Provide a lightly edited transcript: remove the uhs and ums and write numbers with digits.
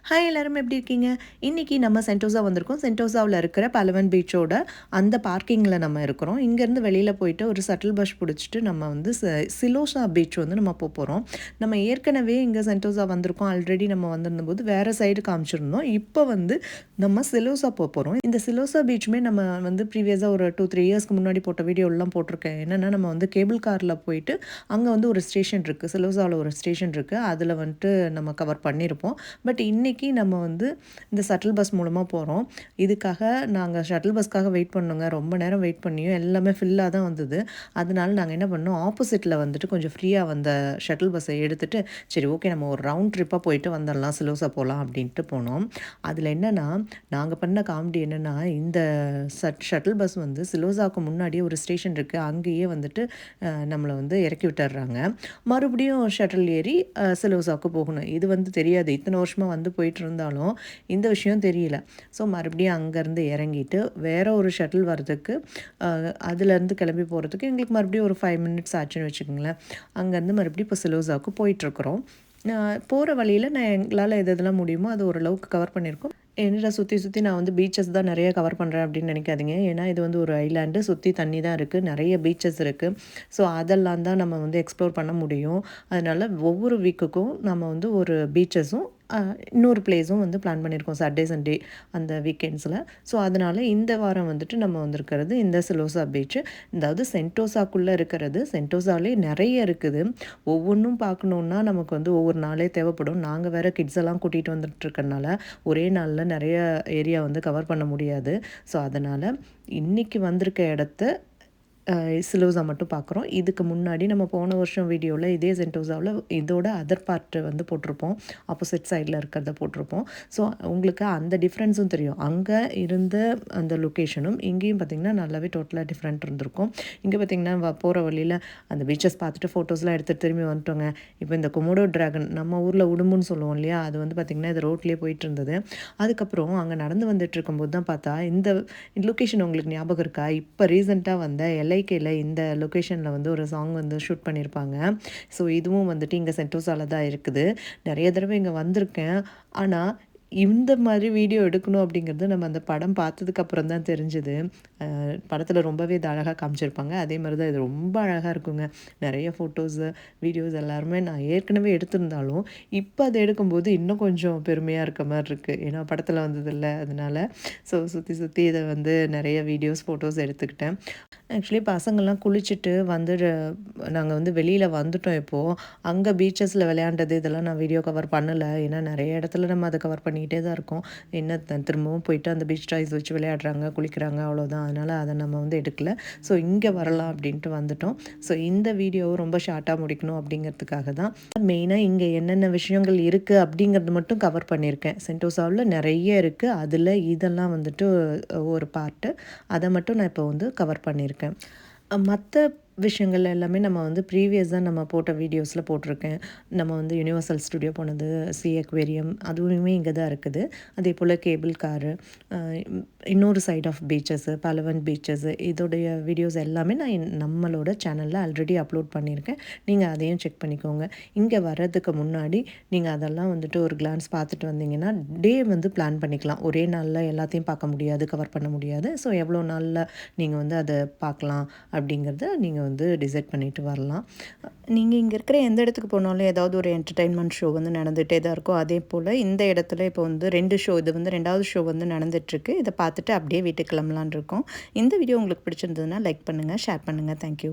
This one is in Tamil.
ஹாய் எல்லாரும் எப்படி இருக்கீங்க? இன்னைக்கு நம்ம சென்டோசா வந்திருக்கோம். சென்டோசாவில் இருக்கிற பலவன் பீச்சோட அந்த பார்க்கிங்கில் நம்ம இருக்கிறோம். இங்கேருந்து வெளியில் போயிட்டு ஒரு ஷட்டில் பஸ் பிடிச்சிட்டு நம்ம வந்து சிலோசா பீச் வந்து நம்ம போகிறோம். நம்ம ஏற்கனவே இங்கே சென்டோசா வந்திருக்கோம். ஆல்ரெடி நம்ம வந்திருந்தபோது வேறு சைடு காமிச்சிருந்தோம். இப்போ வந்து நம்ம சிலோசா போகிறோம். இந்த சிலோசா பீச்சுமே நம்ம வந்து ப்ரீவியஸாக ஒரு 2-3 இயர்ஸ்க்கு முன்னாடி போட்ட வீடியோலாம் போட்டிருக்கேன். என்னென்னா நம்ம வந்து கேபிள் காரில் போயிட்டு அங்கே வந்து ஒரு ஸ்டேஷன் இருக்குது, சிலோசாவில் ஒரு ஸ்டேஷன் இருக்குது, அதில் வந்துட்டு நம்ம கவர் பண்ணியிருப்போம். பட் இன்னைக்கு நம்ம வந்து இந்த ஷட்டில் பஸ் மூலமாக போகிறோம். இதுக்காக நாங்கள் ஷட்டில் பஸ்க்காக வெயிட் பண்ணோங்க. ரொம்ப நேரம் வெயிட் பண்ணியும் எல்லாமே ஃபில்லாக தான் வந்தது. அதனால நாங்கள் என்ன பண்ணோம், ஆப்போசிட்டில் வந்துட்டு கொஞ்சம் ஃப்ரீயாக வந்த ஷட்டில் பஸ்ஸை எடுத்துகிட்டு சரி ஓகே நம்ம ஒரு ரவுண்ட் ட்ரிப்பாக போயிட்டு வந்துடலாம், சிலோசா போகலாம் அப்படின்ட்டு போனோம். அதில் என்னென்னா நாங்கள் பண்ண காமெடி என்னென்னா, இந்த ஷட்டில் பஸ் வந்து சிலோசாவுக்கு முன்னாடியே ஒரு ஸ்டேஷன் இருக்குது, அங்கேயே வந்துட்டு நம்மளை வந்து இறக்கி விட்டுடுறாங்க. மறுபடியும் ஷட்டில் ஏறி சிலோசாவுக்கு போகணும். இது வந்து தெரியாது, இத்தனை வருஷமாக வந்து போயிட்டு இருந்தாலும் இந்த விஷயம் தெரியல. ஸோ மறுபடியும் அங்கேருந்து இறங்கிட்டு வேற ஒரு ஷட்டில் வர்றதுக்கு அதுலேருந்து கிளம்பி போகிறதுக்கு எங்களுக்கு மறுபடியும் ஒரு 5 மினிட்ஸ் ஆச்சுன்னு வச்சுக்கோங்களேன். அங்கேருந்து மறுபடியும் இப்போ சிலோசாவுக்கு போயிட்டுருக்குறோம். போகிற வழியில் நான் எங்களால் எதெல்லாம் முடியுமோ அது ஓரளவுக்கு கவர் பண்ணியிருக்கோம். என்னடா சுற்றி நான் வந்து பீச்சஸ் தான் நிறைய கவர் பண்ணுறேன் அப்படின்னு நினைக்காதீங்க. ஏன்னா இது வந்து ஒரு ஐலாண்டு, சுற்றி தண்ணி தான் இருக்குது, நிறைய பீச்சஸ் இருக்குது. ஸோ அதெல்லாம் தான் நம்ம வந்து எக்ஸ்ப்ளோர் பண்ண முடியும். அதனால் ஒவ்வொரு வீக்குக்கும் நம்ம வந்து ஒரு பீச்சஸும் இன்னொரு பிளேஸும் வந்து பிளான் பண்ணியிருக்கோம் சாட்டர்டே சண்டே அந்த வீக்கெண்ட்ஸில். ஸோ அதனால் இந்த வாரம் வந்துட்டு நம்ம வந்திருக்கிறது இந்த சிலோசா பீச்சு. அதாவது சென்டோசாக்குள்ளே இருக்கிறது. சென்டோசாலே நிறைய இருக்குது. ஒவ்வொன்றும் பார்க்கணுன்னா நமக்கு வந்து ஒவ்வொரு நாளே தேவைப்படும். நாங்கள் வேறு கிட்ஸ் எல்லாம் கூட்டிகிட்டு வந்துட்டுருக்கனால ஒரே நாளில் நிறைய ஏரியா வந்து கவர் பண்ண முடியாது. ஸோ அதனால் இன்றைக்கி வந்திருக்க இடத்த சிலோசா மட்டும் பார்க்குறோம். இதுக்கு முன்னாடி நம்ம போன வருஷம் வீடியோவில் இதே சென்டோசாவில் இதோட அதர் பார்ட்டு வந்து போட்டிருப்போம், ஆப்போசிட் சைடில் இருக்கிறத போட்டிருப்போம். ஸோ உங்களுக்கு அந்த டிஃப்ரென்ஸும் தெரியும். அங்கே இருந்த அந்த லொக்கேஷனும் இங்கேயும் பார்த்திங்கன்னா நல்லாவே டோட்டலாக டிஃப்ரெண்ட் இருந்திருக்கும். இங்கே பார்த்திங்கன்னா போகிற வழியில் அந்த பீச்சஸ் பார்த்துட்டு ஃபோட்டோஸ்லாம் எடுத்துகிட்டு திரும்பி வந்துட்டோங்க. இப்போ இந்த கொமோடோ ட்ராகன் நம்ம ஊரில் உடும்புன்னு சொல்லுவோம் இல்லையா, அது வந்து பார்த்திங்கன்னா இது ரோட்லேயே போயிட்டு இருந்தது. அதுக்கப்புறம் அங்கே நடந்து வந்துட்டு இருக்கும்போது தான் பார்த்தா இந்த லொக்கேஷன் உங்களுக்கு ஞாபகம் இருக்கா? இப்போ ரீசெண்டாக வந்த எல்ஐகேல இந்த லொக்கேஷனில் வந்து ஒரு சாங் வந்து ஷூட் பண்ணியிருப்பாங்க. ஸோ இதுவும் வந்துட்டு இங்கே சென்டோசால தான் இருக்குது. நிறைய தடவை இங்கே வந்திருக்கேன். ஆனால் இந்த மாதிரி வீடியோ எடுக்கணும் அப்படிங்கிறது நம்ம அந்த படம் பார்த்ததுக்கப்புறம் தான் தெரிஞ்சுது. படத்தில் ரொம்பவே இது அழகாக காமிச்சிருப்பாங்க. அதே மாதிரி தான் இது ரொம்ப அழகாக இருக்குங்க. நிறைய ஃபோட்டோஸு வீடியோஸ் எல்லாருமே நான் ஏற்கனவே எடுத்திருந்தாலும் இப்போ அதை எடுக்கும்போது இன்னும் கொஞ்சம் பெருமையாக இருக்க மாதிரி இருக்குது. ஏன்னா படத்தில் வந்ததில்ல, அதனால். ஸோ சுற்றி இதை வந்து நிறைய வீடியோஸ் ஃபோட்டோஸ் எடுத்துக்கிட்டேன். ஆக்சுவலி பசங்கள்லாம் குளிச்சுட்டு வந்து நாங்கள் வந்து வெளியில் வந்துட்டோம். இப்போது அங்கே பீச்சஸில் விளையாண்டது இதெல்லாம் நான் வீடியோ கவர் பண்ணலை. ஏன்னா நிறைய இடத்துல நம்ம அதை கவர் பண்ணிக்கிட்டே தான் இருக்கோம். என்ன திரும்பவும் போயிட்டு அந்த பீச் டாய்ஸ் வச்சு விளையாடுறாங்க, குளிக்கிறாங்க, அவ்வளோதான். அதனால் அதை நம்ம வந்து எடுக்கலை. ஸோ இங்கே வரலாம் அப்படின்ட்டு வந்துட்டோம். ஸோ இந்த வீடியோவை ரொம்ப ஷார்ட்டாக முடிக்கணும் அப்படிங்கிறதுக்காக தான் மெயினாக இங்கே என்னென்ன விஷயங்கள் இருக்குது அப்படிங்கிறது மட்டும் கவர் பண்ணியிருக்கேன். சென்டோசாவில் நிறைய இருக்குது, அதில் இதெல்லாம் வந்துட்டு ஒரு பார்ட்டு. அதை மட்டும் நான் இப்போ வந்து கவர் பண்ணியிருக்கேன். மற்ற விஷயங்கள் எல்லாமே நம்ம வந்து ப்ரீவியஸாக நம்ம போட்ட வீடியோஸில் போட்டிருக்கேன். நம்ம வந்து யுனிவர்சல் ஸ்டுடியோ போனது, சி அக்வேரியம் அதுவுமே இங்கே தான் இருக்குது. அதே போல் கேபிள் காரு, இன்னொரு side of beaches, Palavan beaches, இதோடைய வீடியோஸ் எல்லாமே நான் நம்மளோட சேனலில் ஆல்ரெடி அப்லோட் பண்ணியிருக்கேன். நீங்கள் அதையும் செக் பண்ணிக்கோங்க. இங்கே வர்றதுக்கு முன்னாடி நீங்கள் அதெல்லாம் வந்துட்டு ஒரு கிளான்ஸ் பார்த்துட்டு வந்தீங்கன்னா டே வந்து பிளான் பண்ணிக்கலாம். ஒரே நாளில் எல்லாத்தையும் பார்க்க முடியாது, கவர் பண்ண முடியாது. ஸோ எவ்வளோ நாளில் நீங்கள் வந்து அதை பார்க்கலாம் அப்படிங்கிறத நீங்கள் வந்து டிசைட் பண்ணிவிட்டு வரலாம். நீங்கள் இங்கே இருக்கிற எந்த இடத்துக்கு போனாலும் ஏதாவது ஒரு என்டர்டெயின்மெண்ட் ஷோ வந்து நடந்துகிட்டே தான் இருக்கும். அதே போல் இந்த இடத்துல இப்போ வந்து 2 ஷோ, இது வந்து 2வது ஷோ வந்து நடந்துகிட்ருக்கு. இதை பார்த்துட்டு அப்படியே வீட்டுக்கு கிளம்பலான் இருக்கோம். இந்த வீடியோ உங்களுக்கு பிடிச்சிருந்ததுன்னா லைக் பண்ணுங்கள், ஷேர் பண்ணுங்கள். தேங்க்யூ.